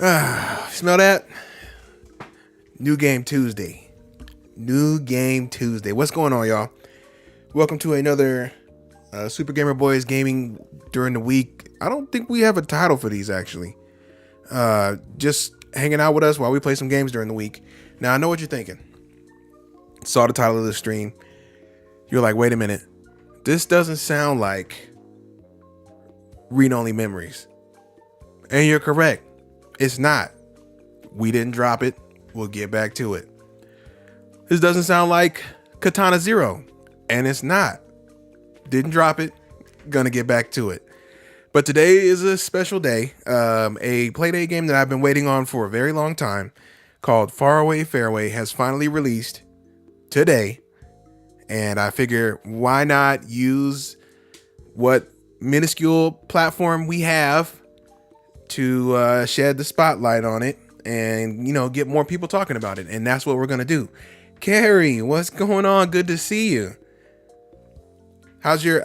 Smell that? New Game Tuesday. New Game Tuesday. What's going on, y'all? Welcome to another Super Gamer Boys gaming during the week. I don't think we have a title for these, actually. Just hanging out with us while we play some games during the week. Now, I know what you're thinking. Saw the title of the stream. You're like, wait a minute. This doesn't sound like read-only memories. And you're correct. It's not. We didn't drop it. We'll get back to it. This doesn't sound like Katana Zero. And it's not. Didn't drop it. Gonna get back to it. But today is a special day. A Playdate game that I've been waiting on for a very long time called Faraway, Fairway has finally released today. And I figure, why not use what minuscule platform we have to shed the spotlight on it and, get more people talking about it. And that's what we're going to do. Carrie, what's going on? Good to see you. How did your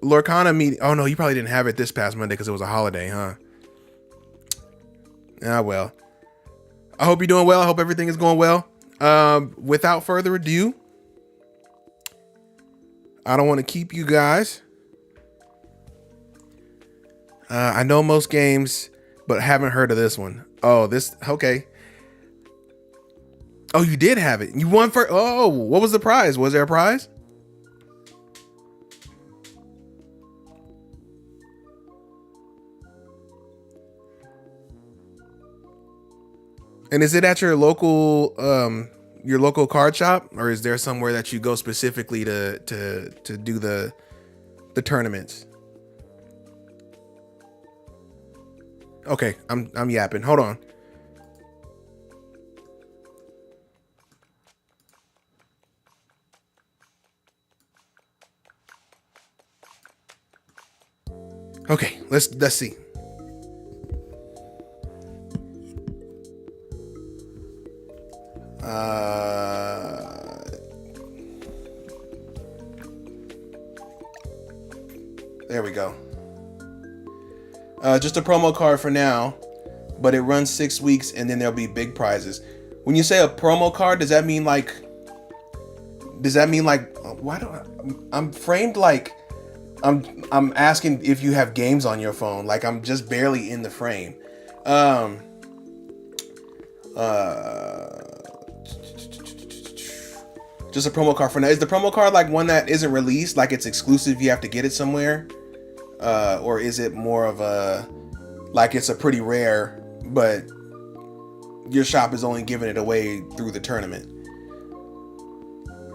Lorcana meeting? Oh no, you probably didn't have it this past Monday because it was a holiday, huh? Ah, well, I hope you're doing well. I hope everything is going well. Without further ado, I don't want to keep you guys. I know most games, but haven't heard of this one. Oh, okay. Oh, you did have it. You won for, oh, what was the prize? Was there a prize? And is it at your local card shop, or is there somewhere that you go specifically to do the tournaments? Okay, I'm yapping. Hold on. Okay, let's see. There we go. Just a promo card for now, but it runs 6 weeks and then there'll be big prizes. When you say a promo card, does that mean like why don't I'm framed like I'm asking if you have games on your phone, like I'm just barely in the frame. Just a promo card for now. Is the promo card like one that isn't released, like it's exclusive, you have to get it somewhere? Or is it more of a, like it's a pretty rare, but your shop is only giving it away through the tournament?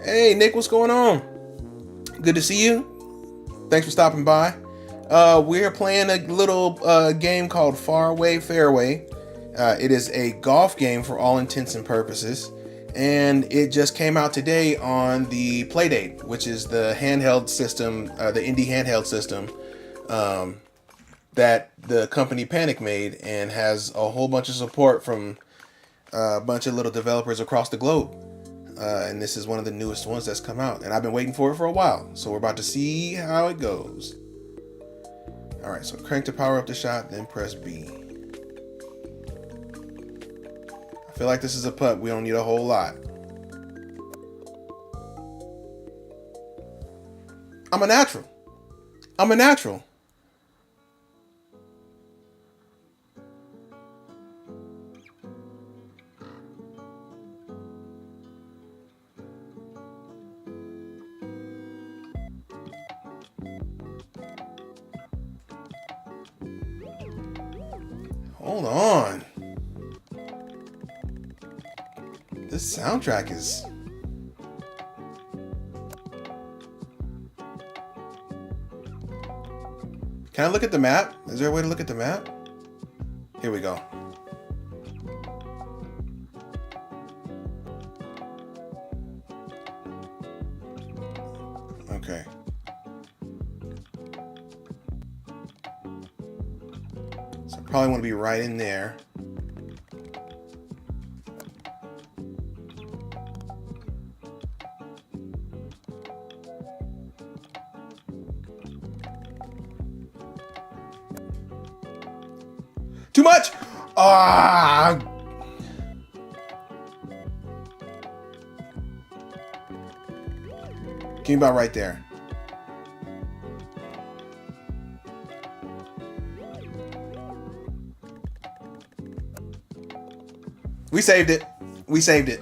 Hey, Nick, what's going on? Good to see you. Thanks for stopping by. We're playing a little game called Faraway, Fairway. It is a golf game for all intents and purposes. And it just came out today on the Playdate, which is the handheld system, the indie handheld system that the company Panic made, and has a whole bunch of support from a bunch of little developers across the globe. And this is one of the newest ones that's come out, and I've been waiting for it for a while. So we're about to see how it goes. All right, so crank to power up the shot, then press B. I feel like this is a putt. We don't need a whole lot. I'm a natural. Hold on. This soundtrack is... Can I look at the map? Is there a way to look at the map? Here we go. Okay. So I probably want to be right in there. Too much. Ah. Give me about right there. We saved it. We saved it.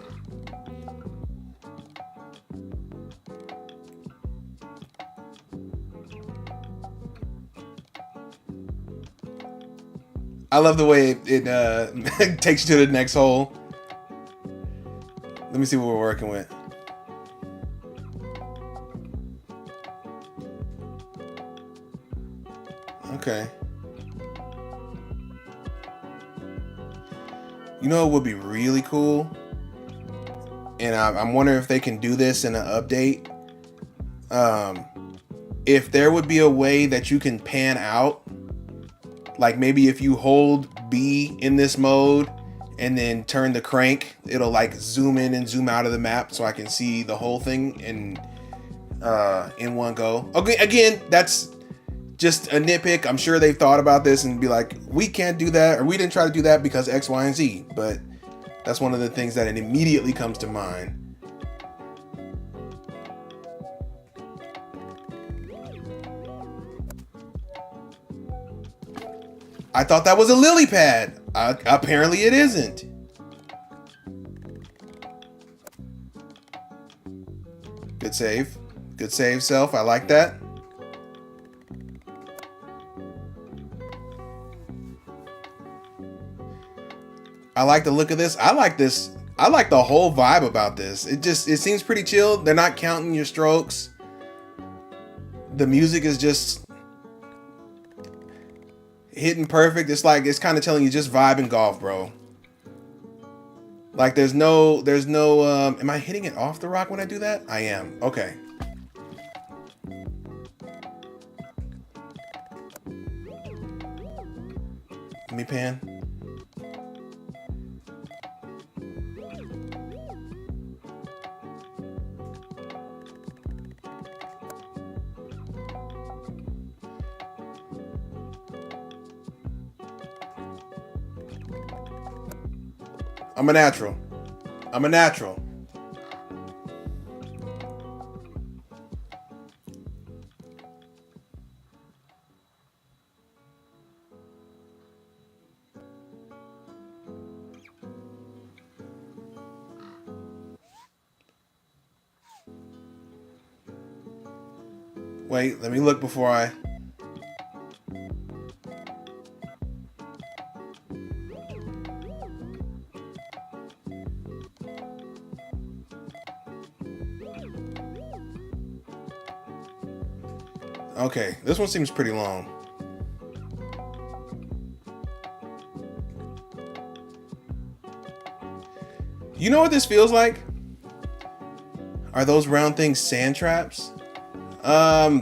I love the way it takes you to the next hole. Let me see what we're working with. Okay. You know what would be really cool? And I'm wondering if they can do this in an update. If there would be a way that you can pan out, like maybe if you hold B in this mode and then turn the crank, it'll like zoom in and zoom out of the map so I can see the whole thing in one go. Okay, again, that's just a nitpick. I'm sure they've thought about this and be like, we can't do that, or we didn't try to do that because X, Y, and Z. But that's one of the things that it immediately comes to mind. I thought that was a lily pad. Apparently it isn't. Good save. Good save, Self. I like that. I like the look of this. I like this. I like the whole vibe about this. It seems pretty chill. They're not counting your strokes. The music is just hitting perfect. It's like, it's kind of telling you just vibe and golf, bro. Like there's no am I hitting it off the rock when I do that? I am. Okay. Let me pan. I'm a natural. I'm a natural. Wait, let me look before I... Okay, this one seems pretty long. You know what this feels like? Are those round things sand traps? I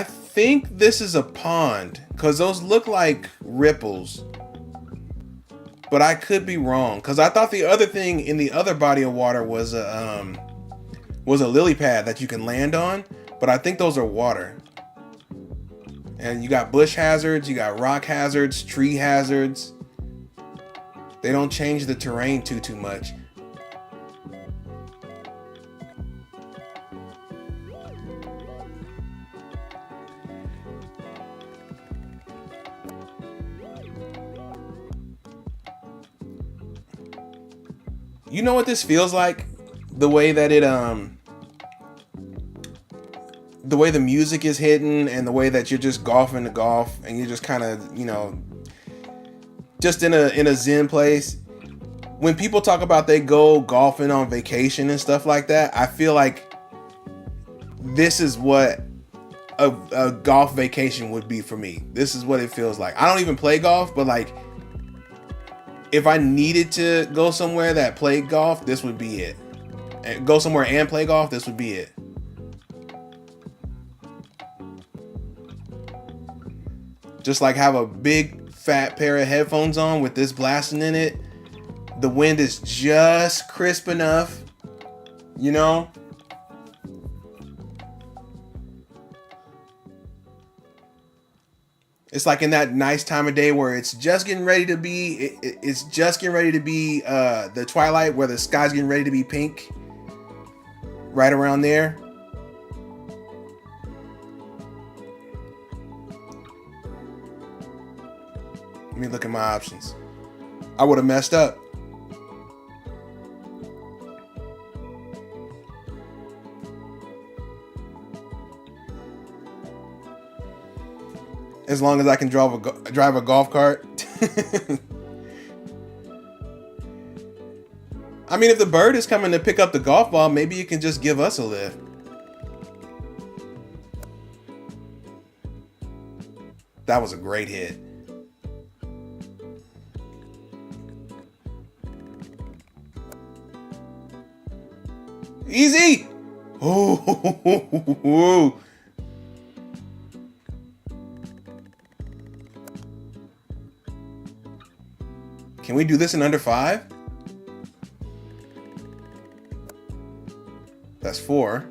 think this is a pond because those look like ripples. But I could be wrong because I thought the other thing in the other body of water was a lily pad that you can land on. But I think those are water. And you got bush hazards, you got rock hazards, tree hazards. They don't change the terrain too much. You know what this feels like? The way that it the way the music is hidden and the way that you're just golfing the golf and you're just kind of, you know, just in a zen place. When people talk about they go golfing on vacation and stuff like that, I feel like this is what a golf vacation would be for me. This is what it feels like. I don't even play golf, but like if I needed to go somewhere that played golf, this would be it. And go somewhere and play golf, this would be it. Just like have a big fat pair of headphones on with this blasting in it. The wind is just crisp enough, you know? It's like in that nice time of day where it's just getting ready to be. It's just getting ready to be the twilight, where the sky's getting ready to be pink. Right around there. Let me look at my options. I would have messed up. As long as I can drive a golf cart. I mean, if the bird is coming to pick up the golf ball, maybe you can just give us a lift. That was a great hit. Easy! Oh, can we do this in under 5? That's 4.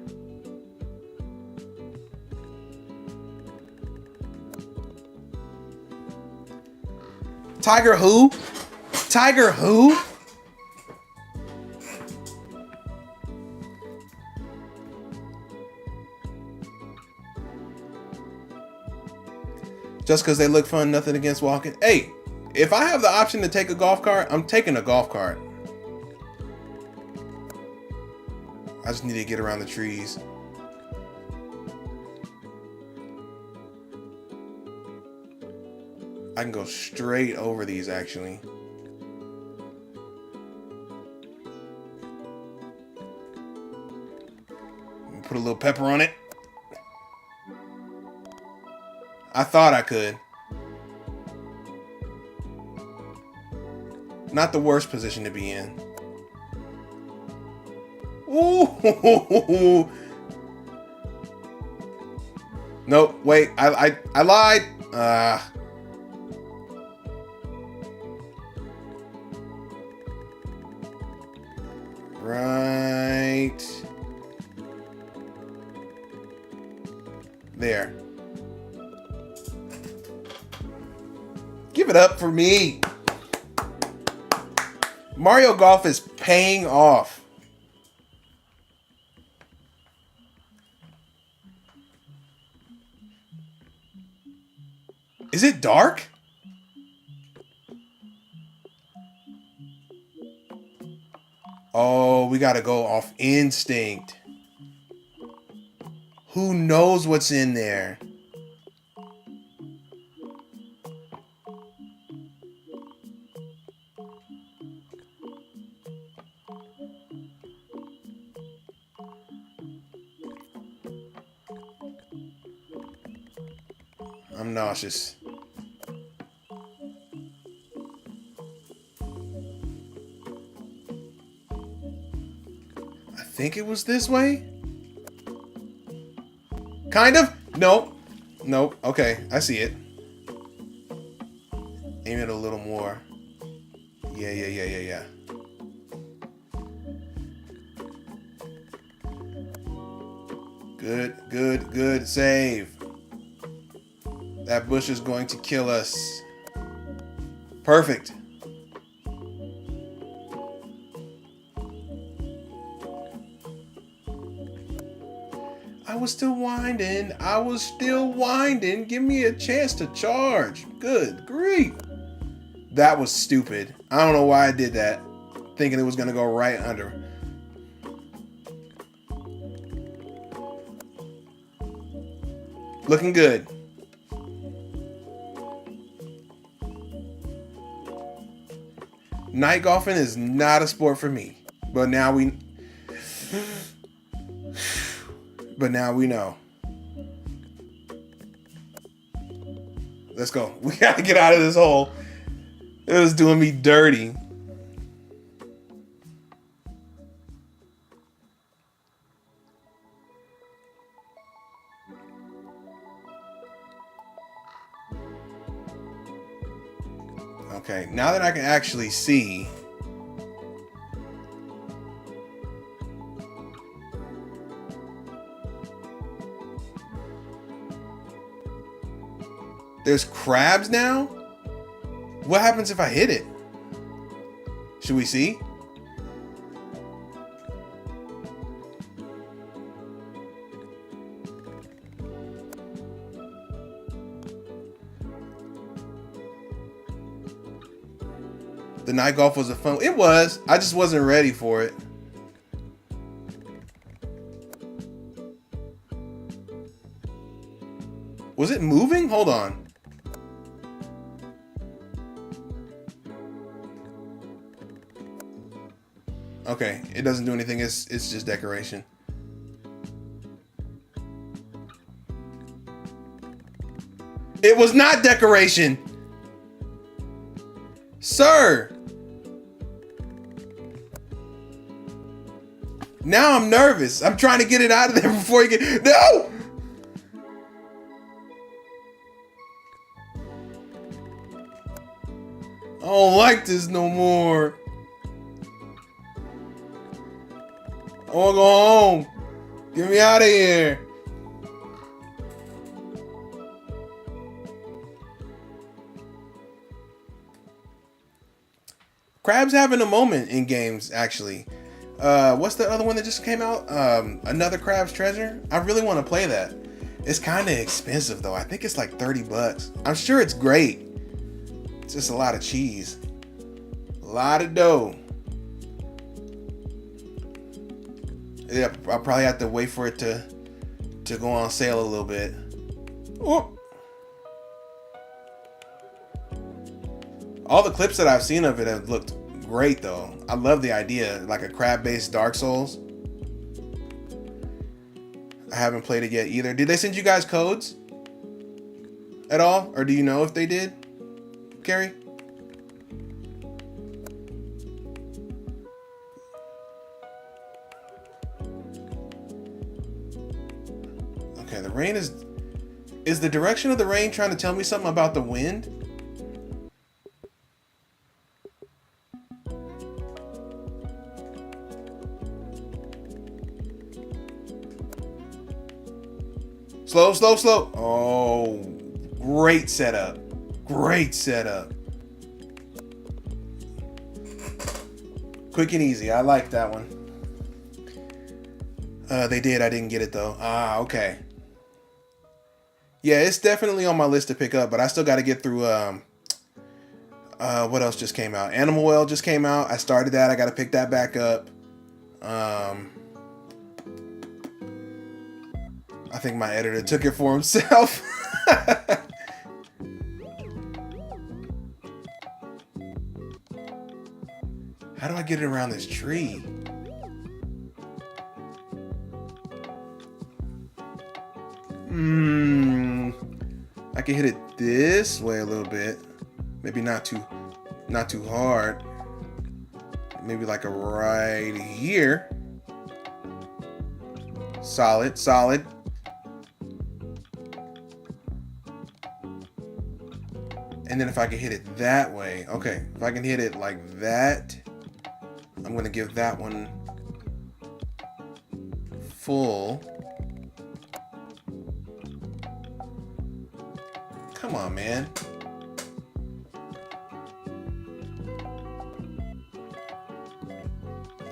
Tiger who? Tiger who? Just because they look fun, nothing against walking. Hey, if I have the option to take a golf cart, I'm taking a golf cart. I just need to get around the trees. I can go straight over these, actually. Put a little pepper on it. I thought I could. Not the worst position to be in. Ooh. Nope, wait, I lied. Right there. Give it up for me. Mario Golf is paying off. Is it dark? Oh, we gotta go off instinct. Who knows what's in there? I'm nauseous. I think it was this way. Kind of? Nope. Nope. Okay, I see it. Aim it a little more. Yeah. Good. Save. That bush is going to kill us. Perfect. I was still winding. Give me a chance to charge. Good grief. That was stupid. I don't know why I did that. Thinking it was going to go right under. Looking good. Night golfing is not a sport for me. But now we know. Let's go. We gotta get out of this hole. It was doing me dirty. Okay, now that I can actually see. There's crabs now? What happens if I hit it? Should we see? The night golf was a fun. It was. I just wasn't ready for it. Was it moving? Hold on. Okay, it doesn't do anything. It's just decoration. It was not decoration. Sir. Now I'm nervous. I'm trying to get it out of there before you get... No! I don't like this no more. I want to go home. Get me out of here. Crab's having a moment in games, actually. What's the other one that just came out? Another Crab's Treasure? I really want to play that. It's kind of expensive, though. I think it's like $30. I'm sure it's great. It's just a lot of cheese. A lot of dough. Yeah, I'll probably have to wait for it to go on sale a little bit. Oh. All the clips that I've seen of it have looked great, though. I love the idea, like a crab-based Dark Souls. I haven't played it yet either. Did they send you guys codes at all? Or do you know if they did, Carrie? Okay, the rain is the direction of the rain trying to tell me something about the wind? Slow, slow, slow. Oh, great setup. Great setup. Quick and easy. I like that one. They did. I didn't get it, though. Ah, okay. Yeah, it's definitely on my list to pick up, but I still got to get through, what else just came out? Animal Well just came out. I started that. I got to pick that back up. I think my editor took it for himself. How do I get it around this tree? I can hit it this way a little bit. Maybe not too hard. Maybe like a right here. Solid, solid. And then if I can hit it that way, okay, if I can hit it like that, I'm gonna give that one full. Come on, man.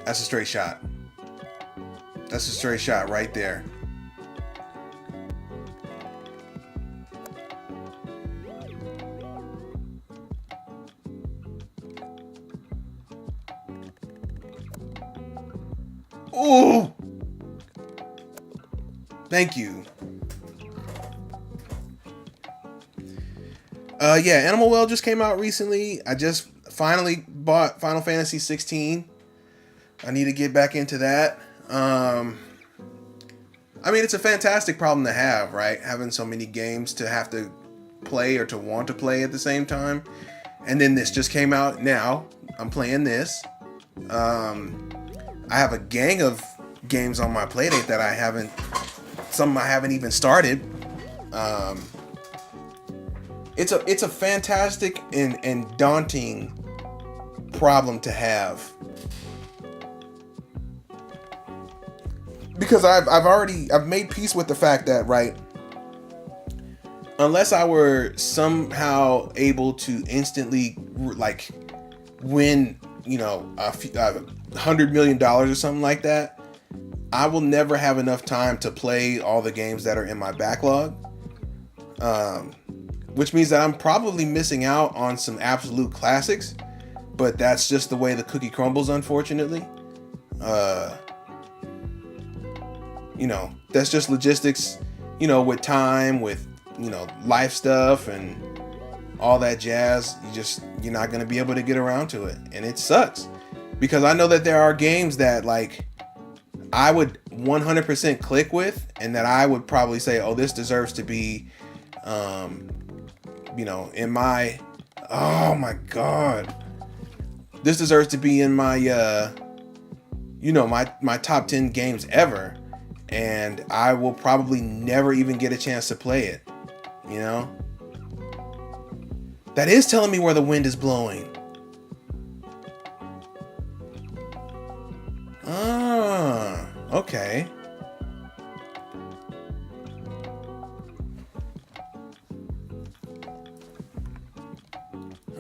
That's a straight shot. That's a straight shot right there. Oh! Thank you. Yeah, Animal Well just came out recently. I just finally bought Final Fantasy 16. I need to get back into that. I mean, it's a fantastic problem to have, right? Having so many games to have to play or to want to play at the same time. And then this just came out now. I'm playing this. I have a gang of games on my playdate that I haven't even started. It's a fantastic and daunting problem to have, because I've made peace with the fact that, right, unless I were somehow able to instantly like win, $100 million or something like that, I will never have enough time to play all the games that are in my backlog. Which means that I'm probably missing out on some absolute classics, but that's just the way the cookie crumbles, unfortunately. That's just logistics, with time, with, life stuff and all that jazz. You're not going to be able to get around to it. And it sucks because I know that there are games that like I would 100% click with and that I would probably say, oh, this deserves to be, in my, oh my God, this deserves to be in my, my top 10 games ever. And I will probably never even get a chance to play it. That is telling me where the wind is blowing. Ah, okay.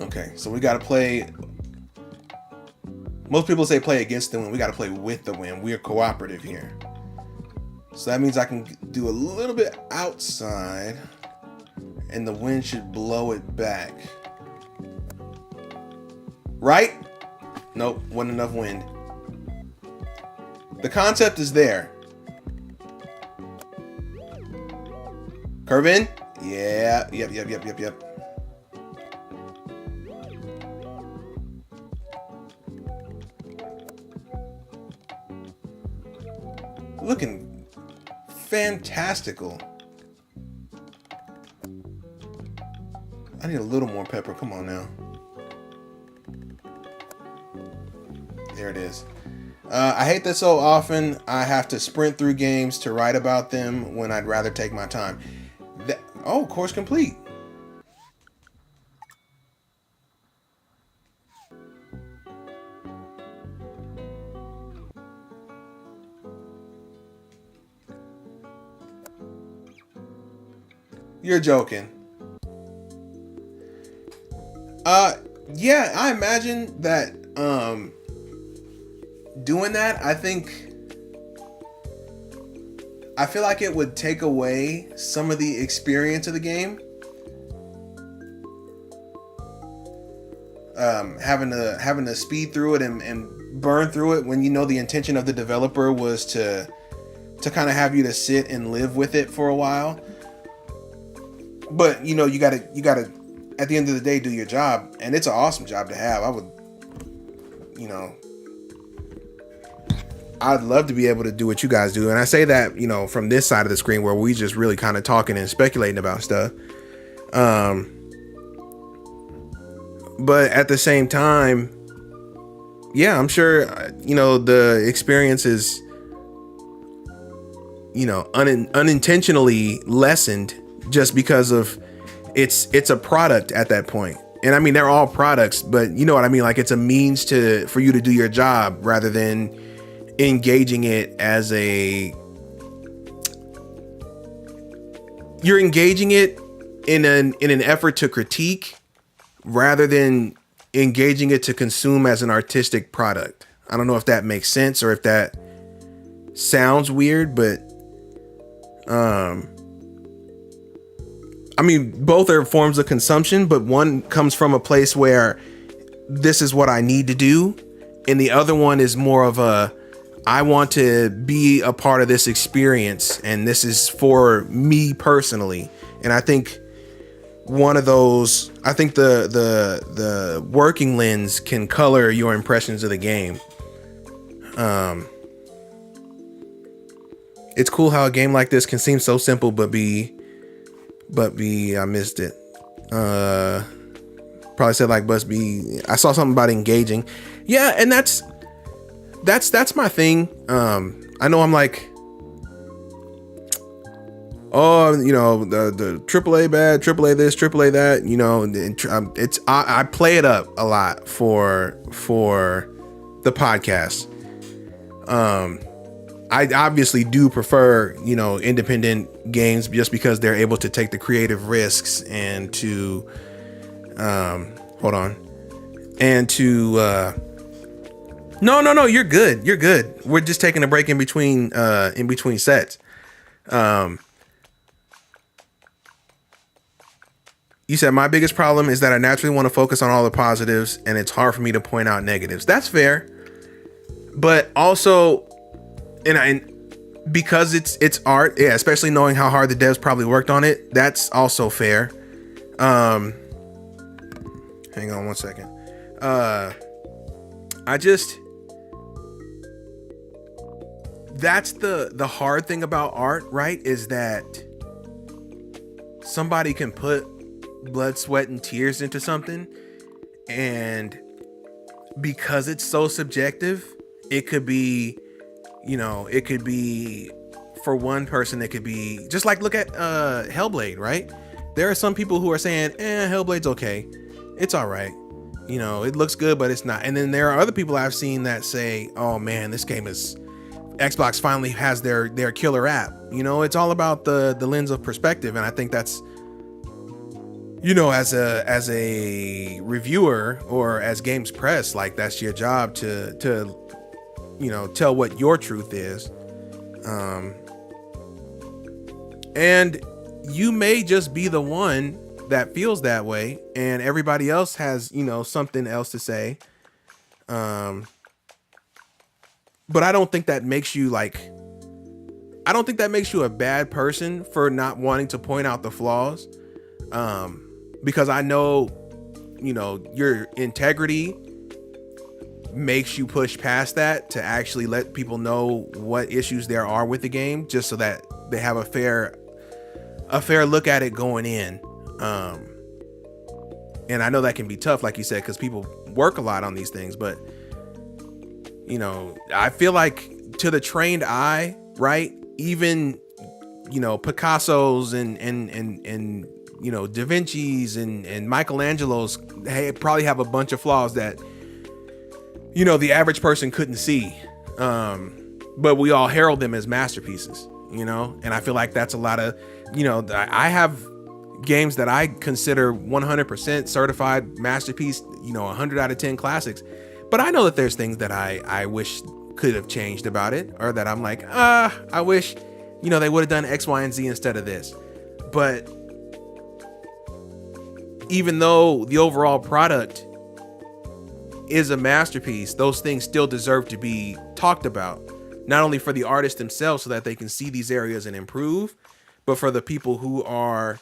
Okay, so we gotta play. Most people say play against the wind. We gotta play with the wind. We are cooperative here. So that means I can do a little bit outside and the wind should blow it back. Right? Nope, wasn't enough wind. The concept is there. Curve in? Yeah, yep. Looking fantastical. I need a little more pepper. Come on now. There it is. I hate that so often I have to sprint through games to write about them when I'd rather take my time. Course complete. You're joking. Yeah, I imagine that doing that, I feel like it would take away some of the experience of the game. Having to speed through it and burn through it when the intention of the developer was to kind of have you to sit and live with it for a while. But you gotta at the end of the day do your job, and it's an awesome job to have. I'd love to be able to do what you guys do, and I say that from this side of the screen where we just really kind of talking and speculating about stuff. But at the same time, yeah, I'm sure the experience is unintentionally lessened just because of it's a product at that point. And I mean, they're all products, but you know what I mean? Like, it's a means for you to do your job rather than engaging it as you're engaging it in an effort to critique rather than engaging it to consume as an artistic product. I don't know if that makes sense or if that sounds weird, but I mean, both are forms of consumption, but one comes from a place where this is what I need to do, and the other one is more of I want to be a part of this experience, and this is for me personally. And I think one of those, the working lens can color your impressions of the game. It's cool how a game like this can seem so simple, but I missed it. Probably said like, I saw something about engaging. Yeah. And that's my thing. I know I'm like, the AAA bad, AAA this, AAA that, I play it up a lot for the podcast. I obviously do prefer, independent games just because they're able to take the creative risks and to, hold on, and to, no, you're good. You're good. We're just taking a break in between sets. You said my biggest problem is that I naturally want to focus on all the positives and it's hard for me to point out negatives. That's fair. But also, and because it's art, yeah, especially knowing how hard the devs probably worked on it, that's also fair. Hang on one second. That's the hard thing about art, right? Is that somebody can put blood, sweat, and tears into something, and because it's so subjective, it could be, for one person, it could be just like, look at Hellblade, right? There are some people who are saying, Hellblade's okay, it's all right, it looks good, but it's not. And then there are other people I've seen that say, oh man, this game is, Xbox finally has their killer app. It's all about the lens of perspective, and I think that's, as a reviewer or as games press, like, that's your job to tell what your truth is. And you may just be the one that feels that way, and everybody else has, something else to say. But I don't think that makes you a bad person for not wanting to point out the flaws. Because I know, your integrity makes you push past that to actually let people know what issues there are with the game, just so that they have a fair look at it going in. And I know that can be tough, like you said, because people work a lot on these things, but I feel like to the trained eye, right? Even, Picasso's and Da Vinci's and Michelangelo's, they probably have a bunch of flaws that, the average person couldn't see. But we all herald them as masterpieces, and I feel like that's a lot of, I have games that I consider 100% certified masterpiece, 100 out of 10 classics. But I know that there's things that I wish could have changed about it, or that I'm like, I wish, they would have done X, Y, and Z instead of this. But even though the overall product is a masterpiece, those things still deserve to be talked about, not only for the artists themselves so that they can see these areas and improve, but for the people who are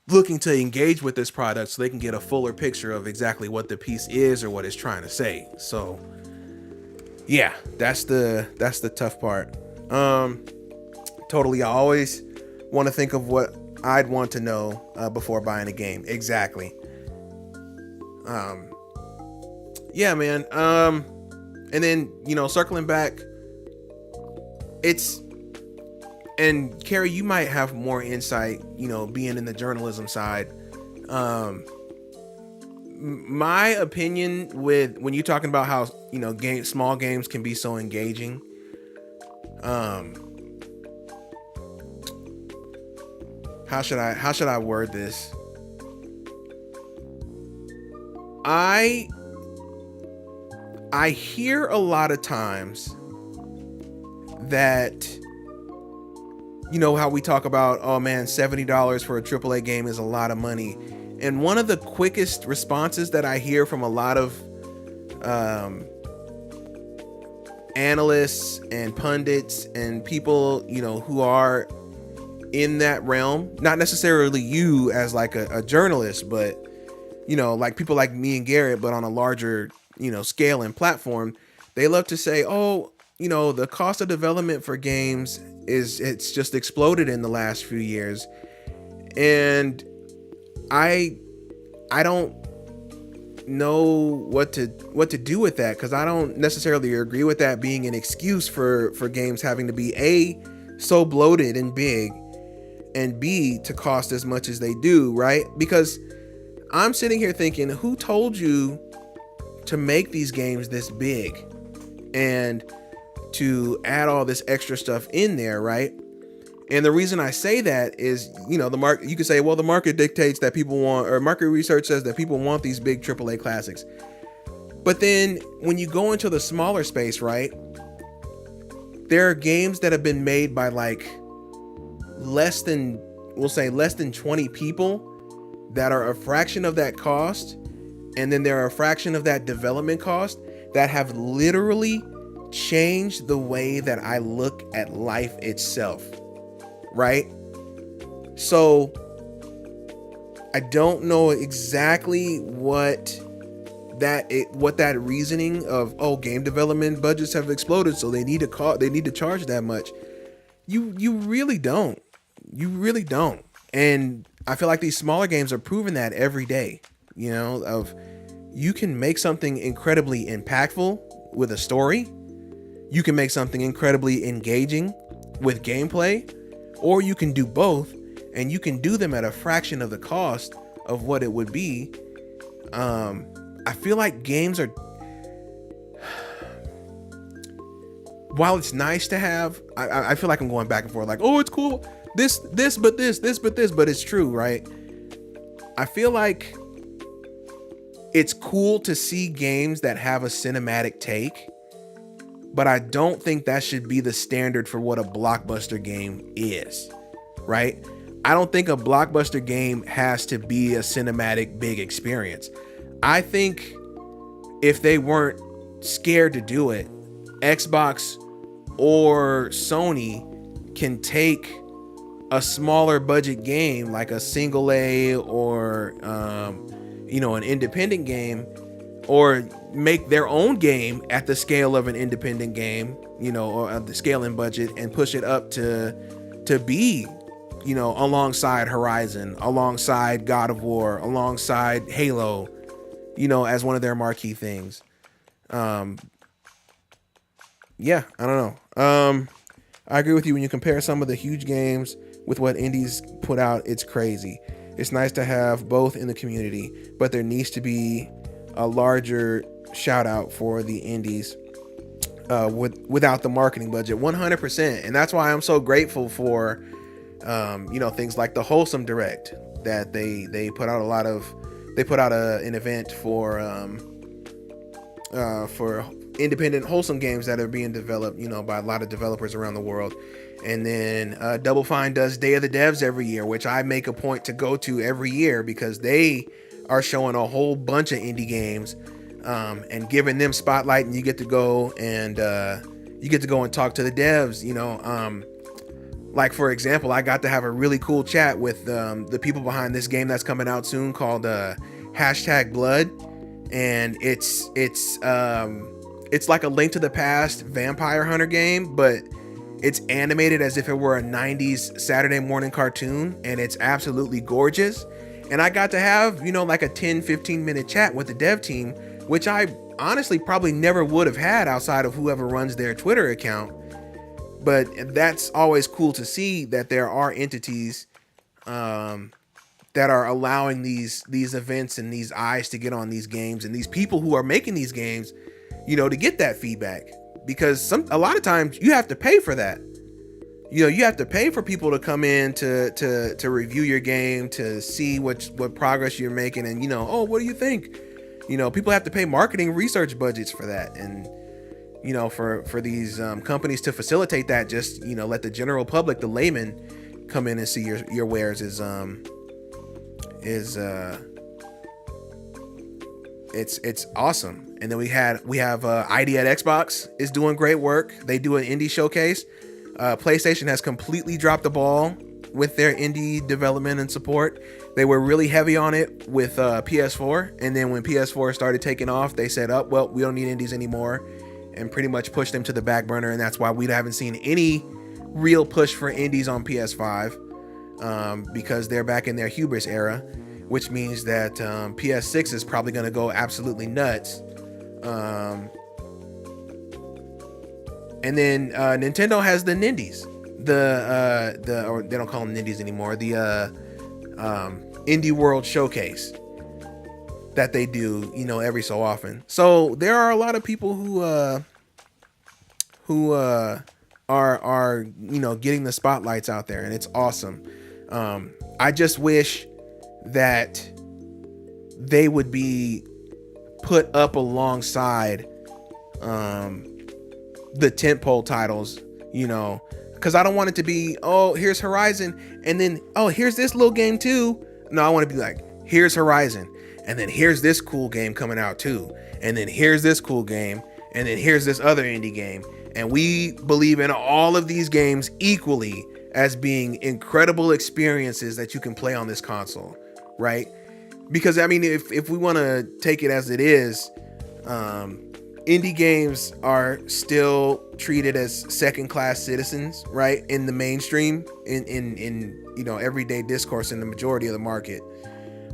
looking to engage with this product so they can get a fuller picture of exactly what the piece is or what it's trying to say. So yeah, that's the tough part. Totally. I always want to think of what I'd want to know before buying a game. Exactly. Yeah, man. And then, circling back, and Carrie, you might have more insight, being in the journalism side. My opinion when you're talking about how, small games can be so engaging. How should I word this? I hear a lot of times that, how we talk about, oh man, $70 for a AAA game is a lot of money. And one of the quickest responses that I hear from a lot of analysts and pundits and people, who are in that realm, not necessarily you as like a journalist, but, like people like me and Garrett, but on a larger, scale and platform, they love to say, oh, the cost of development for games it's just exploded in the last few years. And I don't know what to do with that, because I don't necessarily agree with that being an excuse for games having to be A, so bloated and big, and B, to cost as much as they do, right? Because I'm sitting here thinking, who told you to make these games this big? And to add all this extra stuff in there, right? And the reason I say that is, the market, you could say, well, the market dictates that people want, or market research says that people want these big AAA classics. But then when you go into the smaller space, right, there are games that have been made by like less than 20 people that are a fraction of that cost. And then there are a fraction of that development cost that have literally changed the way that I look at life itself. Right? So I don't know exactly what that reasoning of, game development budgets have exploded, so they need to charge that much. You really don't. You really don't. And I feel like these smaller games are proving that every day, you can make something incredibly impactful with a story. You can make something incredibly engaging with gameplay, or you can do both, and you can do them at a fraction of the cost of what it would be. I feel like games are, while it's nice to have, I feel like I'm going back and forth, like, oh, it's cool, this, but it's true, right? I feel like it's cool to see games that have a cinematic take, but I don't think that should be the standard for what a blockbuster game is, right? I don't think a blockbuster game has to be a cinematic big experience. I think if they weren't scared to do it, Xbox or Sony can take a smaller budget game like a single A or an independent game, or make their own game at the scale of an independent game, or the scale and budget, and push it up to be, alongside Horizon, alongside God of War, alongside Halo, as one of their marquee things. I don't know. I agree with you. When you compare some of the huge games with what indies put out, it's crazy. It's nice to have both in the community, but there needs to be a larger shout out for the indies without the marketing budget, 100%. And that's why I'm so grateful for things like the Wholesome Direct that they put out an event for independent wholesome games that are being developed, by a lot of developers around the world. And then Double Fine does Day of the Devs every year, which I make a point to go to every year because they are showing a whole bunch of indie games and giving them spotlight, and you get to go and talk to the devs. Like, for example, I got to have a really cool chat with the people behind this game that's coming out soon called #Blood, and it's like a Link to the Past vampire hunter game, but it's animated as if it were a 90s Saturday morning cartoon, and it's absolutely gorgeous. And I got to have, like a 10-15 minute chat with the dev team, which I honestly probably never would have had outside of whoever runs their Twitter account. But that's always cool to see that there are entities that are allowing these events and these eyes to get on these games, and these people who are making these games, to get that feedback. Because a lot of times you have to pay for that. You have to pay for people to come in to review your game, to see what progress you're making, and what do you think? People have to pay marketing research budgets for that, and for these companies to facilitate that, just let the general public, the layman, come in and see your wares is it's awesome. And then we have ID at Xbox is doing great work. They do an indie showcase. PlayStation has completely dropped the ball with their indie development and support. They were really heavy on it with PS4, and then when PS4 started taking off, they said, "Oh, well, we don't need indies anymore," and pretty much pushed them to the back burner. And that's why we haven't seen any real push for indies on PS5, because they're back in their hubris era, which means that PS6 is probably going to go absolutely nuts. And then Nintendo has the Nindies, or they don't call them Nindies anymore, the Indie World Showcase that they do, every so often. So there are a lot of people who are getting the spotlights out there, and it's awesome. I just wish that they would be put up alongside the tentpole titles, because I don't want it to be, oh, here's Horizon, and then, oh, here's this little game too. No, I want to be like, here's Horizon, and then here's this cool game coming out too, and then here's this cool game, and then here's this other indie game. And we believe in all of these games equally as being incredible experiences that you can play on this console, right? Because, I mean, if we want to take it as it is, indie games are still treated as second-class citizens, right, in the mainstream, in everyday discourse in the majority of the market.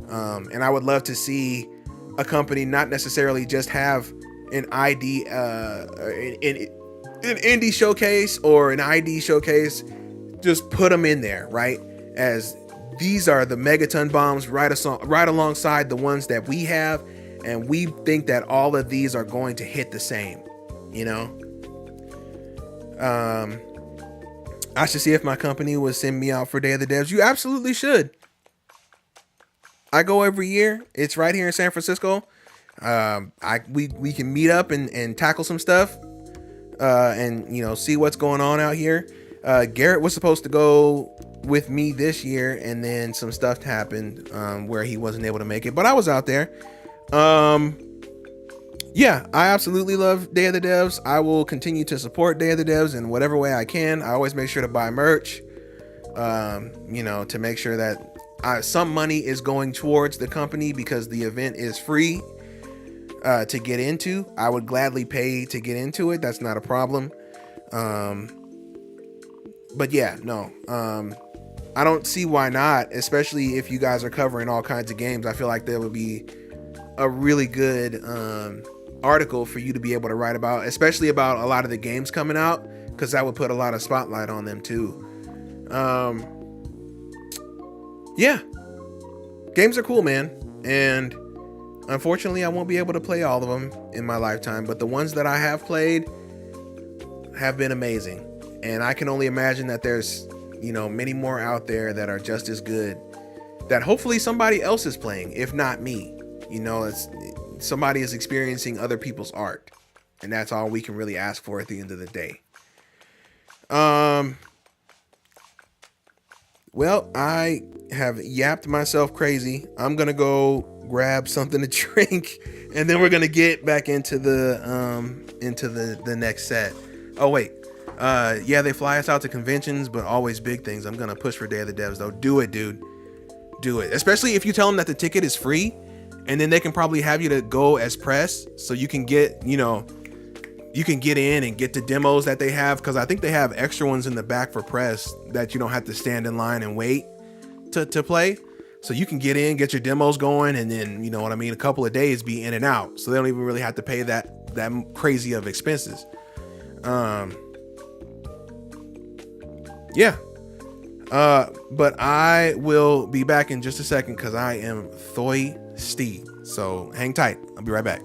And I would love to see a company not necessarily just have an ID, an indie showcase or an ID showcase, just put them in there, right? As these are the megaton bombs right alongside the ones that we have, and we think that all of these are going to hit the same, I should see if my company would send me out for Day of the Devs. You absolutely should. I go every year. It's right here in San Francisco. We can meet up and tackle some stuff, and see what's going on out here. Garrett was supposed to go with me this year, and then some stuff happened where he wasn't able to make it, but I was out there. Yeah, I absolutely love Day of the Devs. I will continue to support Day of the Devs in whatever way I can. I always make sure to buy merch, to make sure that some money is going towards the company, because the event is free to get into. I would gladly pay to get into it. That's not a problem. But yeah, no, I don't see why not, especially if you guys are covering all kinds of games. I feel like there would be a really good article for you to be able to write about, especially about a lot of the games coming out, because that would put a lot of spotlight on them too. Yeah, games are cool, man, and unfortunately I won't be able to play all of them in my lifetime, but the ones that I have played have been amazing, and I can only imagine that there's many more out there that are just as good, that hopefully somebody else is playing, if not me. It's somebody is experiencing other people's art, and that's all we can really ask for at the end of the day. Well, I have yapped myself crazy. I'm gonna go grab something to drink, and then we're gonna get back into the next set. Oh wait, yeah, they fly us out to conventions, but always big things. I'm gonna push for Day of the Devs though. Do it, dude. Do it. Especially if you tell them that the ticket is free, and then they can probably have you to go as press, so you can get you can get in and get the demos that they have, because I think they have extra ones in the back for press that you don't have to stand in line and wait to play. So you can get in, get your demos going, and then, a couple of days be in and out. So they don't even really have to pay that crazy of expenses. Yeah. But I will be back in just a second, because I am thirsty. So hang tight. I'll be right back.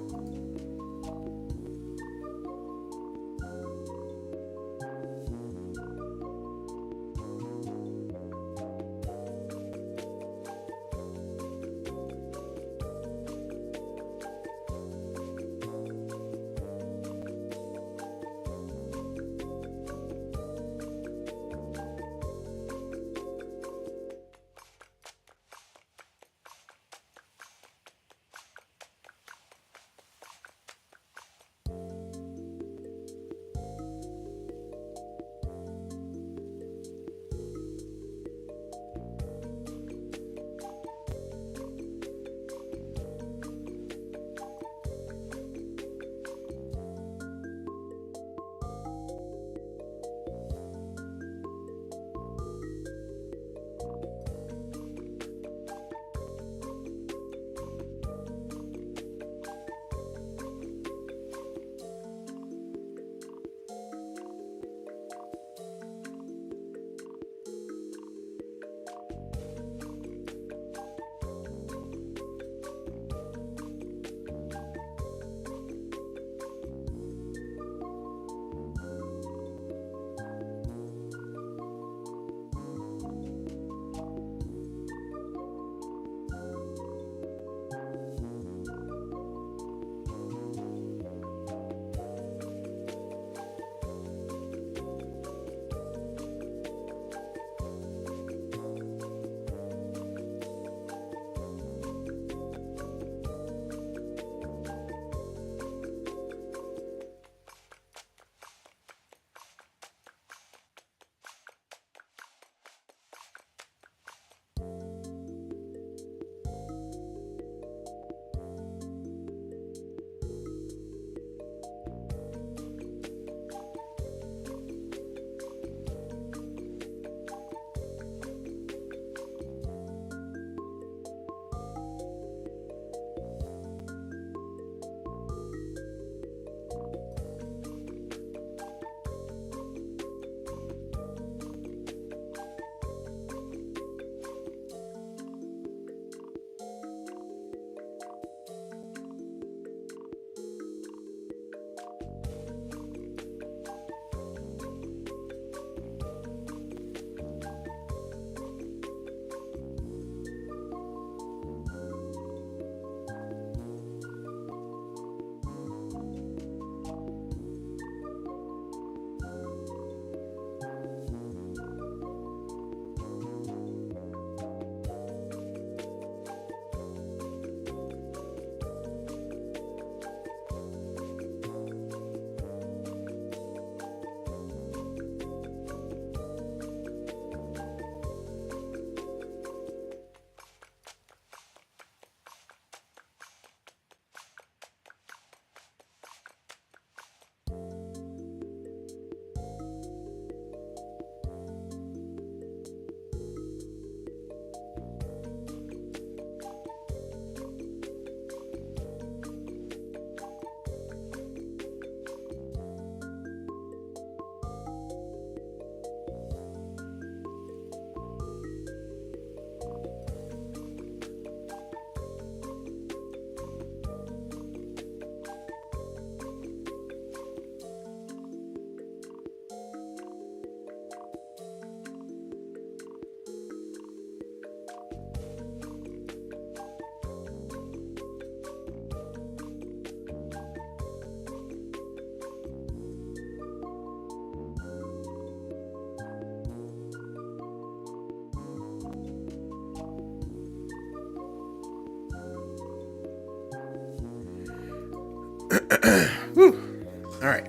Whew. All right.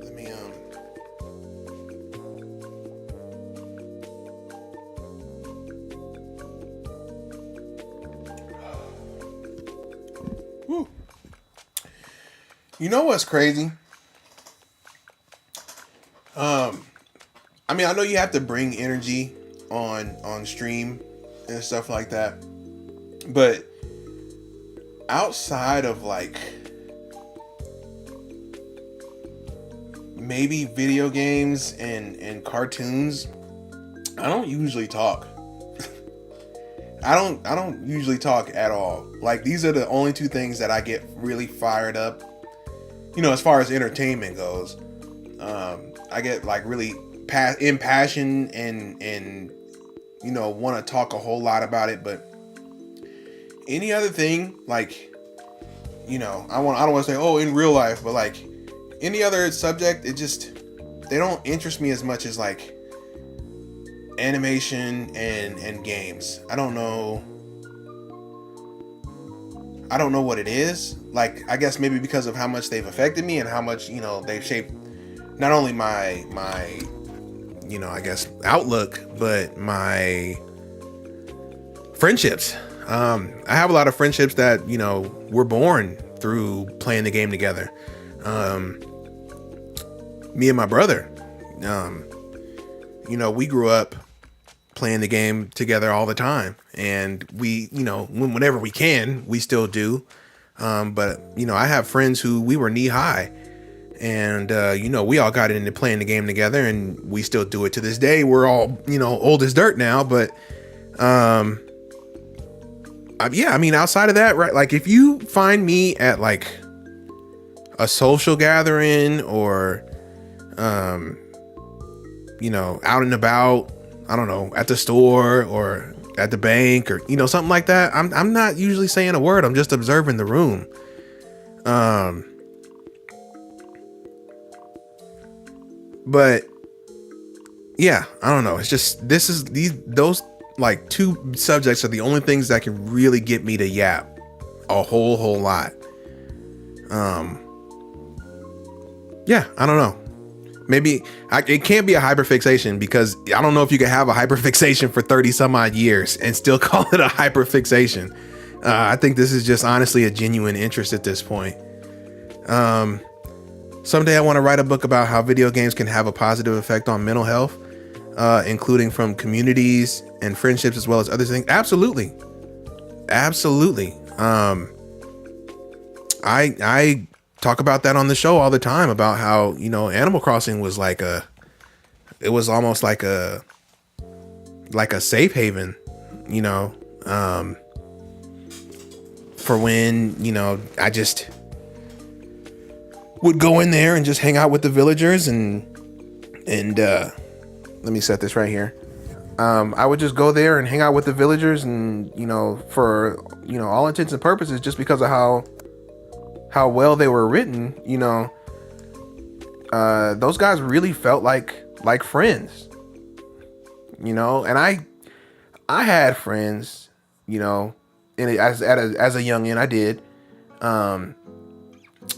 Let me Whew. You know what's crazy? I mean, I know you have to bring energy on stream and stuff like that, but outside of like maybe video games and cartoons, I don't usually talk. I don't usually talk at all. Like, these are the only two things that I get really fired up, as far as entertainment goes. I get like really impassioned and want to talk a whole lot about it. But any other thing, like, I don't want to say, oh, in real life, but like any other subject, they don't interest me as much as like animation and games. I don't know what it is. Like, I guess maybe because of how much they've affected me and how much, they've shaped not only my I guess outlook, but my friendships. I have a lot of friendships that, were born through playing the game together. Me and my brother, we grew up playing the game together all the time, and we, whenever we can, we still do. But I have friends who we were knee high, and we all got into playing the game together, and we still do it to this day. We're all, old as dirt now, but yeah, I mean, outside of that, right? Like, if you find me at like a social gathering or out and about, I don't know, at the store or at the bank or something like that, I'm not usually saying a word. I'm just observing the room. But yeah, I don't know. It's just, those like two subjects are the only things that can really get me to yap a whole lot. Yeah, I don't know. Maybe it can't be a hyperfixation, because I don't know if you can have a hyperfixation for 30 some odd years and still call it a hyperfixation. I think this is just honestly a genuine interest at this point. Someday I want to write a book about how video games can have a positive effect on mental health, including from communities and friendships as well as other things. Absolutely. I talk about that on the show all the time, about how, Animal Crossing was it was almost like a safe haven, for when, I just would go in there and just hang out with the villagers and let me set this right here. I would just go there and hang out with the villagers and, for, all intents and purposes, just because of how well they were written, those guys really felt like friends, and I had friends, as a youngin', I did.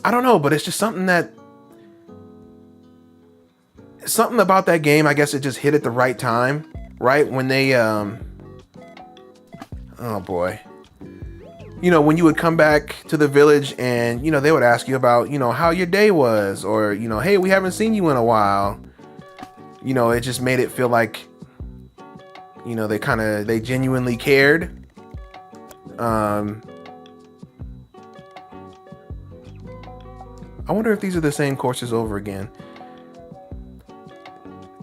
I don't know, but it's just something about that game. I guess it just hit at the right time, right? When they, oh boy, when you would come back to the village and, they would ask you about, how your day was, or, hey, we haven't seen you in a while. It just made it feel like, they genuinely cared. I wonder if these are the same courses over again.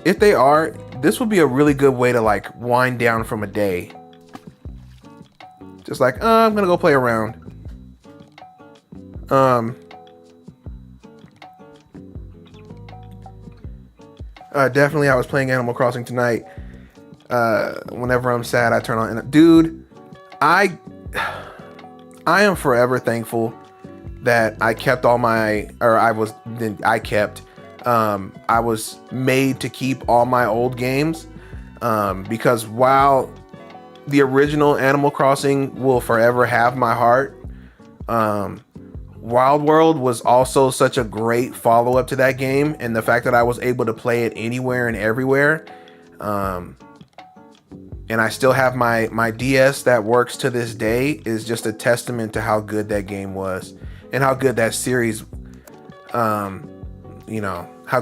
If they are, this would be a really good way to like wind down from a day. Just like, I'm gonna go play around. Definitely I was playing Animal Crossing tonight. Whenever I'm sad, I turn on, dude, I am forever thankful that I kept I was made to keep all my old games, because while the original Animal Crossing will forever have my heart. Wild World was also such a great follow-up to that game, and the fact that I was able to play it anywhere and everywhere, and I still have my DS that works to this day, is just a testament to how good that game was and how good that series, how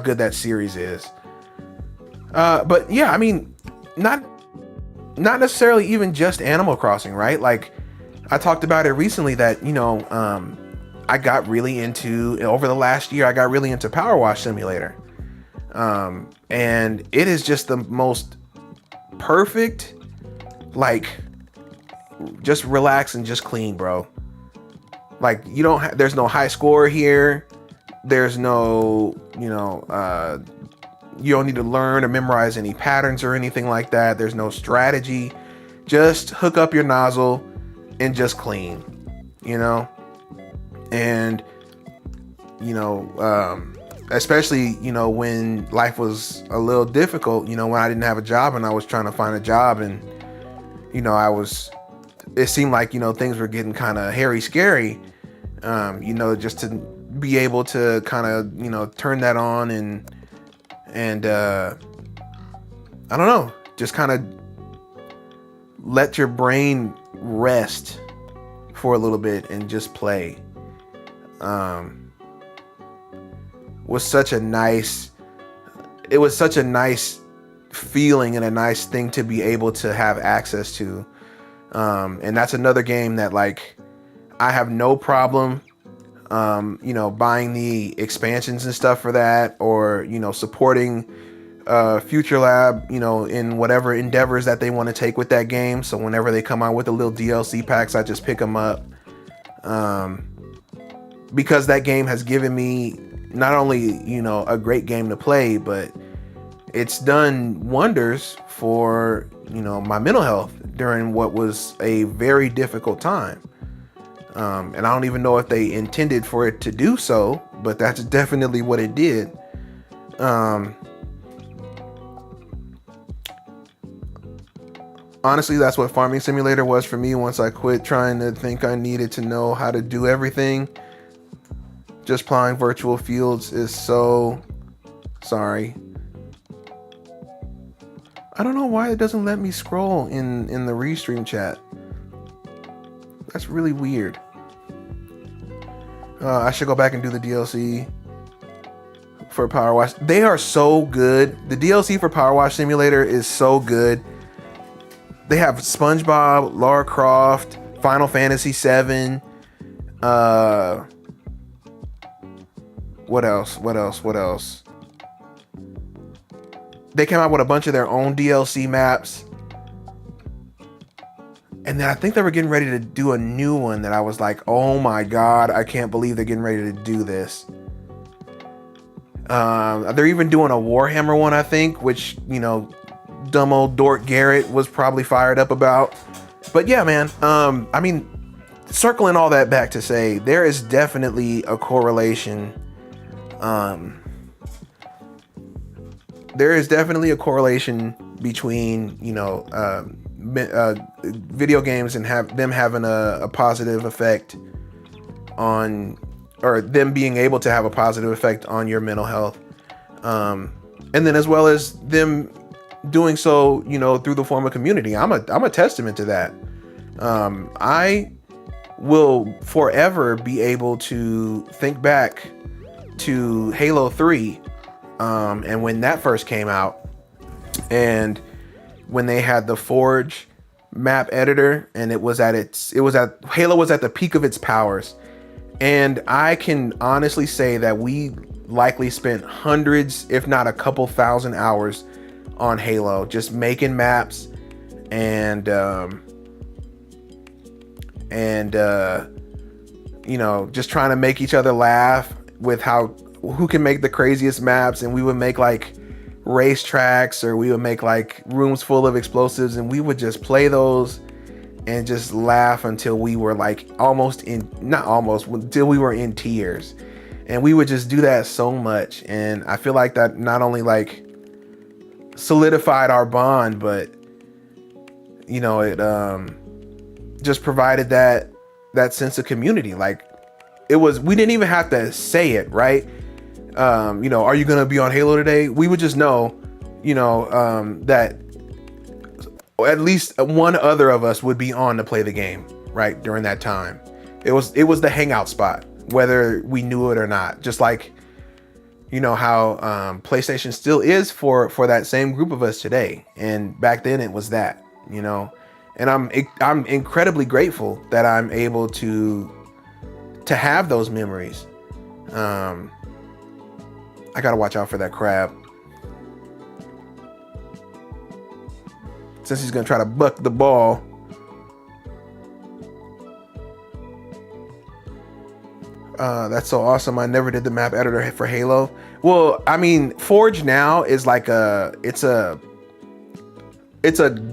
good that series is. But yeah, I mean, not necessarily even just Animal Crossing, right? Like, I talked about it recently that, I got really into, over the last year, I got really into Power Wash Simulator. And it is just the most perfect, like, just relax and just clean, bro. Like, there's no high score here. There's no, you don't need to learn or memorize any patterns or anything like that. There's no strategy. Just hook up your nozzle and just clean, and especially when life was a little difficult, when I didn't have a job and I was trying to find a job, and it seemed like things were getting kind of hairy scary, just to be able to kind of turn that on and I don't know, just kind of let your brain rest for a little bit and just play. Was such a nice feeling and a nice thing to be able to have access to. And that's another game that, like, I have no problem buying the expansions and stuff for that, or supporting Future Lab in whatever endeavors that they want to take with that game. So whenever they come out with the little DLC packs, I just pick them up, because that game has given me not only a great game to play, but it's done wonders for my mental health during what was a very difficult time. And I don't even know if they intended for it to do so, but that's definitely what it did. Honestly, that's what Farming Simulator was for me once I quit trying to think I needed to know how to do everything. Just plowing virtual fields is so... Sorry. I don't know why it doesn't let me scroll in the restream chat. That's really weird. I should go back and do the DLC for Power Wash. They are so good. The DLC for Power Wash Simulator is so good. They have SpongeBob, Lara Croft, Final Fantasy VII. What else? They came out with a bunch of their own DLC maps. And then I think they were getting ready to do a new one that I was like, oh my God, I can't believe they're getting ready to do this. They're even doing a Warhammer one, I think, which, dumb old dork Garrett was probably fired up about. But yeah, man, I mean, circling all that back to say, there is definitely a correlation. There is definitely a correlation between, video games and them having a positive effect on, or them being able to have a positive effect on your mental health. And then as well as them doing so, through the form of community. I'm a testament to that. I will forever be able to think back to Halo 3, and when that first came out, and when they had the Forge map editor, and Halo was at the peak of its powers. And I can honestly say that we likely spent hundreds, if not a couple thousand hours on Halo, just making maps and just trying to make each other laugh with who can make the craziest maps. And we would make like race tracks, or we would make like rooms full of explosives, and we would just play those and just laugh until we were like until we were in tears. And we would just do that so much. And I feel like that not only like solidified our bond, but it just provided that sense of community. Like, we didn't even have to say it, right? Are you gonna be on Halo today? We would just know, that at least one other of us would be on to play the game, right? During that time, it was the hangout spot, whether we knew it or not. Just like, how PlayStation still is for that same group of us today, and back then it was that, and I'm incredibly grateful that I'm able to have those memories. I gotta watch out for that crab, since he's gonna try to buck the ball. That's so awesome. I never did the map editor for Halo. Well, I mean, Forge now is like it's a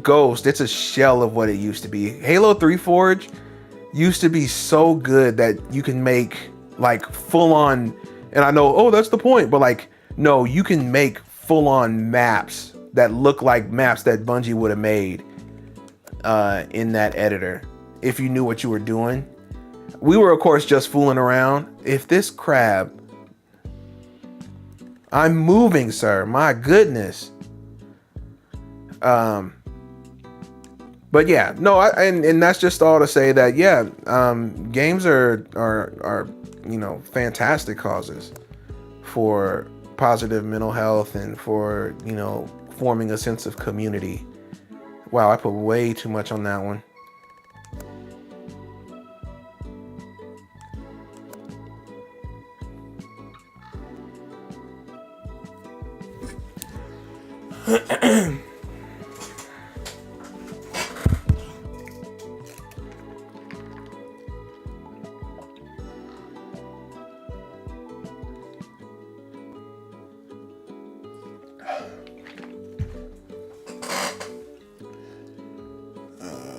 ghost. It's a shell of what it used to be. Halo 3 Forge used to be so good that you can make like full on, and I know, oh, that's the point, but like, no, you can make full on maps that look like maps that Bungie would have made in that editor if you knew what you were doing. We were, of course, just fooling around. If this crab, I'm moving, sir. My goodness. But yeah, no, and that's just all to say that, yeah, games are fantastic causes for positive mental health and for, forming a sense of community. Wow, I put way too much on that one.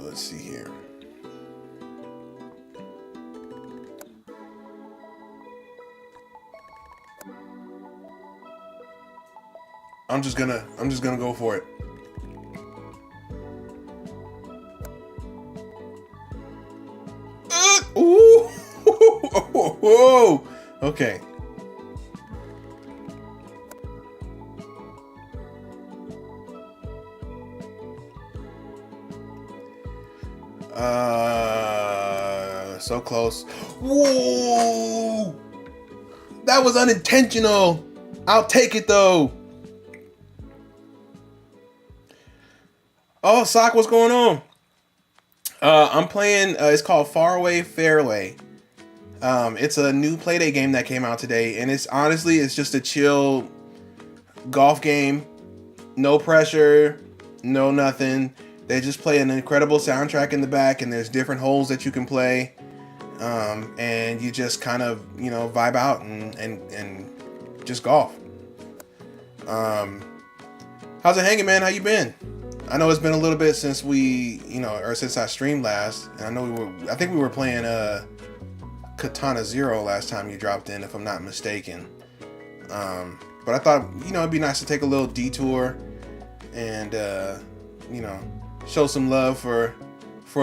Let's see here. I'm just gonna go for it. Ooh! Whoa! Okay. So close. Whoa! That was unintentional. I'll take it though. Oh, Sock, what's going on? I'm playing, it's called Faraway, Fairway. It's a new Playdate game that came out today, and it's just a chill golf game. No pressure, no nothing. They just play an incredible soundtrack in the back, and there's different holes that you can play. And you just kind of, vibe out and just golf. How's it hanging, man? How you been? I know it's been a little bit since since I streamed last. And I think we were playing Katana Zero last time you dropped in, if I'm not mistaken. But I thought, it'd be nice to take a little detour and, show some love for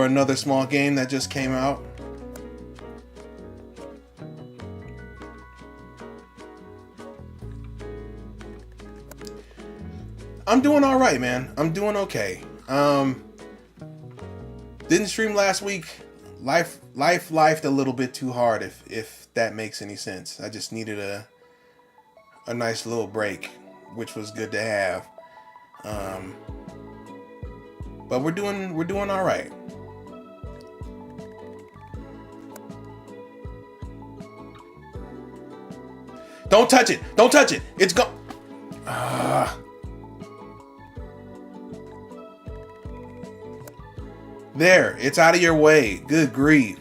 another small game that just came out. I'm doing all right, man. I'm doing okay. Didn't stream last week. Life lifed a little bit too hard, if that makes any sense. I just needed a nice little break, which was good to have. But we're doing all right. Don't touch it. Don't touch it. It's gone. There, it's out of your way. Good grief.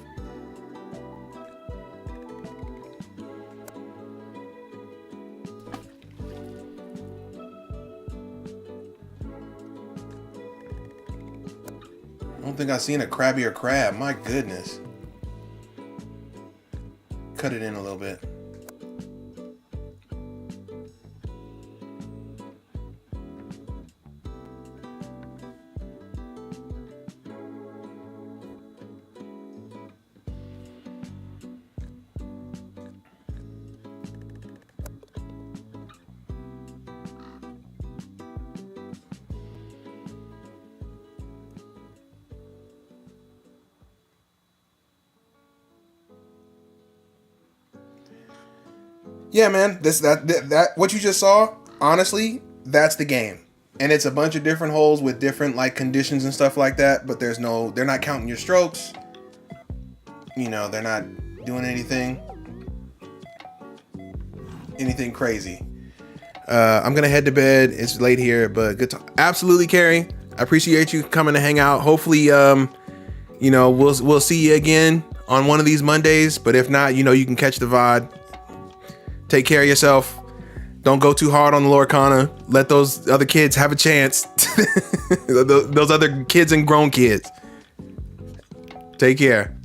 I don't think I've seen a crabbier crab. My goodness. Cut it in a little bit. Yeah, man. That what you just saw, honestly, that's the game. And it's a bunch of different holes with different like conditions and stuff like that, but they're not counting your strokes. You know, they're not doing anything crazy. I'm gonna head to bed. It's late here, but good talk. Absolutely, Carrie. I appreciate you coming to hang out. Hopefully, you know, we'll see you again on one of these Mondays. But if not, you know, you can catch the VOD. Take care of yourself. Don't go too hard on the Lorcana. Let those other kids have a chance. Those other kids and grown kids. Take care.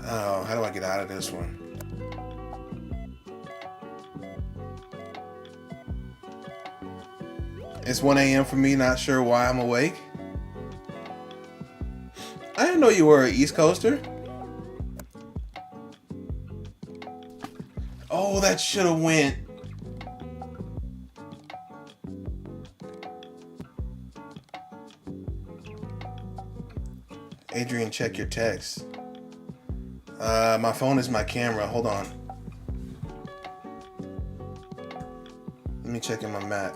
Oh, how do I get out of this one? It's 1 a.m. for me, not sure why I'm awake. I didn't know you were an East Coaster. Oh, that should have went. Adrian, check your text. My phone is my camera. Hold on. Let me check in my Mac.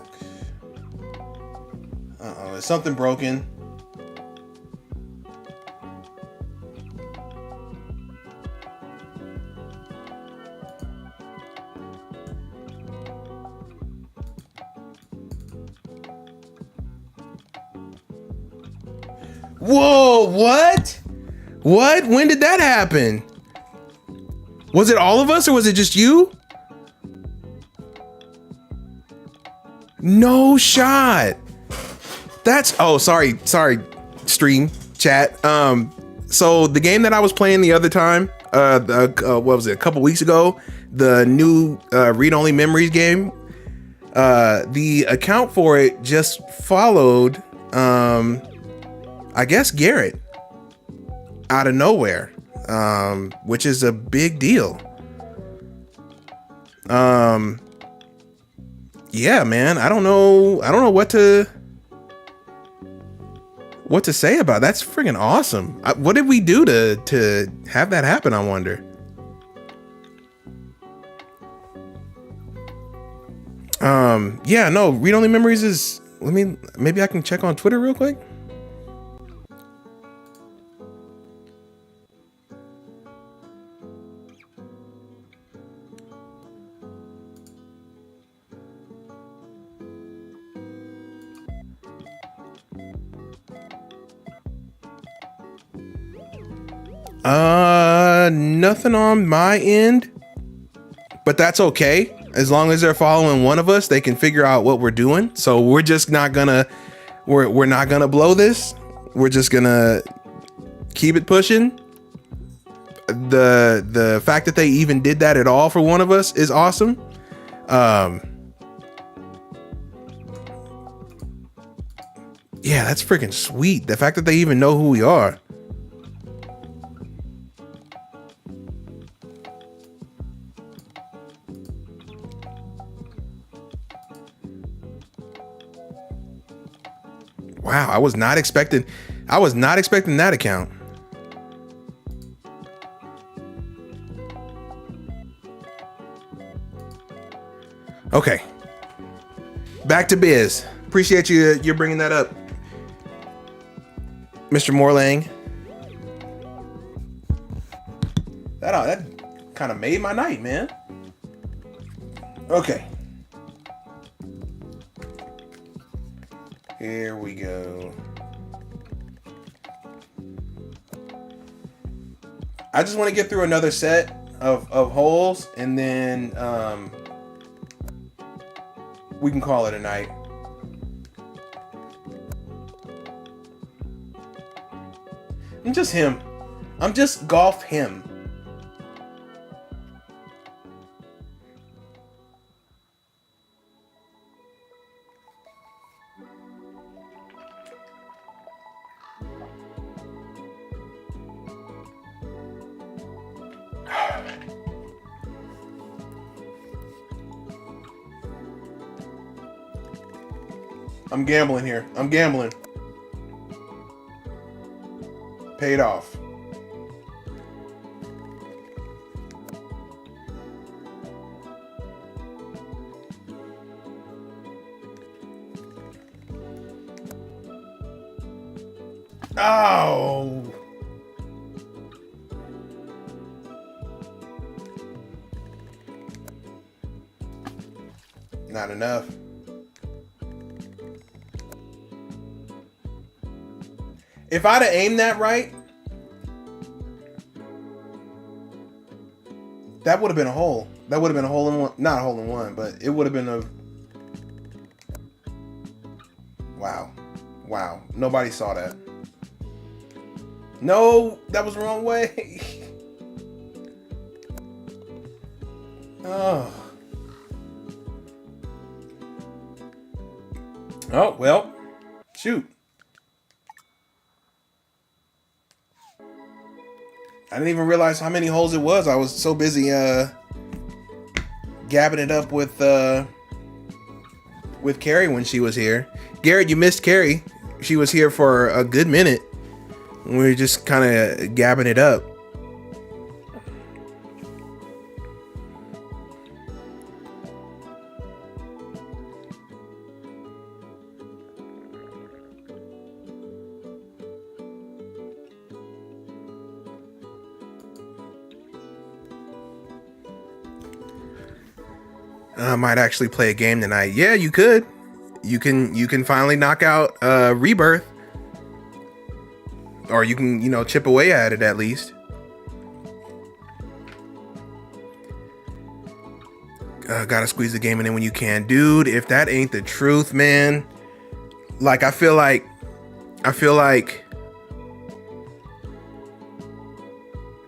Uh-oh, is something broken? Whoa, what? What? When did that happen? Was it all of us or was it just you? No shot. That's, oh, sorry, stream chat. So the game that I was playing the other time, what was it, a couple weeks ago, the new read-only memories game, the account for it just followed, I guess, Garrett out of nowhere, which is a big deal. Yeah, man, I don't know what to say about it. That's freaking awesome. What did we do to have that happen, I wonder? Yeah, no, read only memories is, maybe I can check on Twitter real quick. Nothing on my end, but that's okay. As long as they're following one of us, they can figure out what we're doing. So we're just not gonna, we're not gonna blow this. We're just gonna keep it pushing. The fact that they even did that at all for one of us is awesome. Yeah, that's freaking sweet. The fact that they even know who we are. Wow, I was not expecting that account. Okay. Back to biz. Appreciate you're bringing that up, Mr. Morlang. That kind of made my night, man. Okay. Here we go. I just want to get through another set of holes and then we can call it a night. I'm just him. I'm just golf him. I'm gambling here. I'm gambling. Paid off. Oh. Not enough. If I'd have aimed that right, that would have been a hole. That would have been a hole in one. Not a hole in one, but it would have been a... Wow. Wow. Nobody saw that. No, that was the wrong way. Oh. Oh, well. Shoot. I didn't even realize how many holes it was. I was so busy gabbing it up with Carrie when she was here. Garrett, you missed Carrie. She was here for a good minute. We were just kind of gabbing it up. I might actually play a game tonight. Yeah, you could. You can finally knock out Rebirth. Or you can, chip away at it at least. Gotta squeeze the game in when you can. Dude, if that ain't the truth, man. Like, I feel like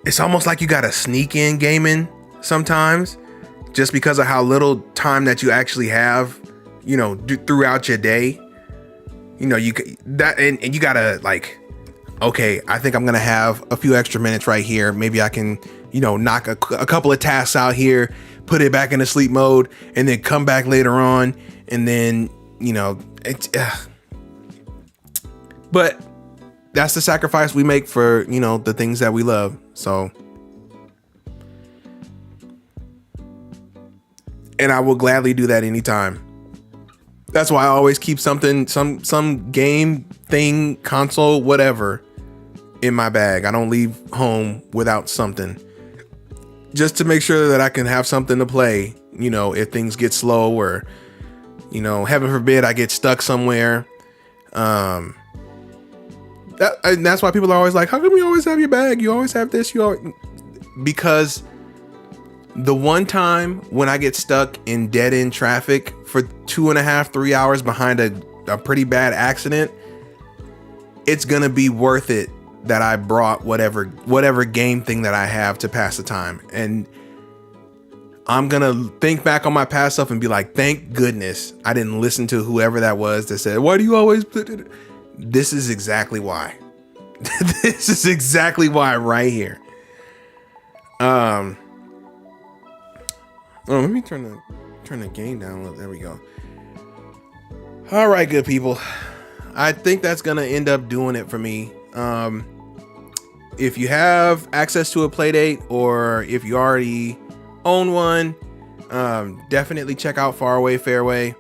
it's almost like you gotta sneak in gaming sometimes. Just because of how little time that you actually have, throughout your day. And you gotta like... Okay, I think I'm going to have a few extra minutes right here. Maybe I can, knock a couple of tasks out here, put it back into sleep mode, and then come back later on. And then, but that's the sacrifice we make for, the things that we love. So, and I will gladly do that anytime. That's why I always keep something, some game, thing, console, whatever, in my bag. I don't leave home without something, just to make sure that I can have something to play, if things get slow or, heaven forbid I get stuck somewhere. And that's why people are always like, how come you always have your bag? You always have this. Because the one time when I get stuck in dead end traffic for 2.5, 3 hours behind a pretty bad accident, it's gonna be worth it that I brought whatever game thing that I have to pass the time. And I'm gonna think back on my past stuff and be like, thank goodness I didn't listen to whoever that was that said, why do you always put it? This is exactly why. This is exactly why right here. Oh, let me turn the game down. There we go. All right, good people. I think that's gonna end up doing it for me. If you have access to a Playdate, or if you already own one, definitely check out Faraway, Fairway.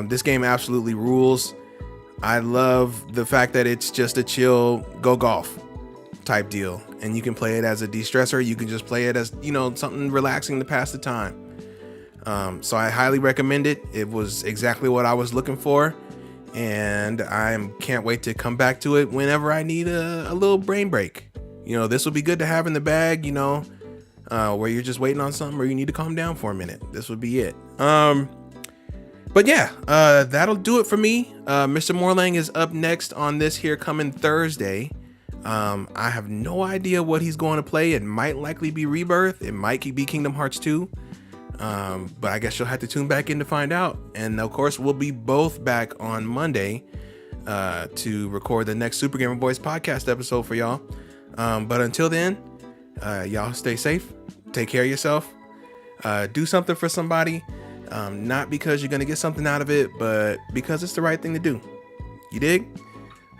This game absolutely rules. I love the fact that it's just a chill go golf type deal, and you can play it as a de-stressor. You can just play it as something relaxing to pass the time. So I highly recommend it. It was exactly what I was looking for, and I can't wait to come back to it whenever I need a little brain break. This will be good to have in the bag, where you're just waiting on something or you need to calm down for a minute. This would be it. But yeah, that'll do it for me. Mr. Morlang is up next on this here coming Thursday. I have no idea what he's going to play. It might likely be Rebirth. It might be Kingdom Hearts 2. But I guess you'll have to tune back in to find out. And of course, we'll be both back on Monday to record the next Super Gamer Boys podcast episode for y'all. But until then, y'all stay safe. Take care of yourself. Do something for somebody. Not because you're going to get something out of it, but because it's the right thing to do. You dig?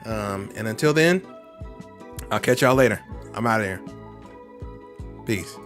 And until then, I'll catch y'all later. I'm out of here. Peace.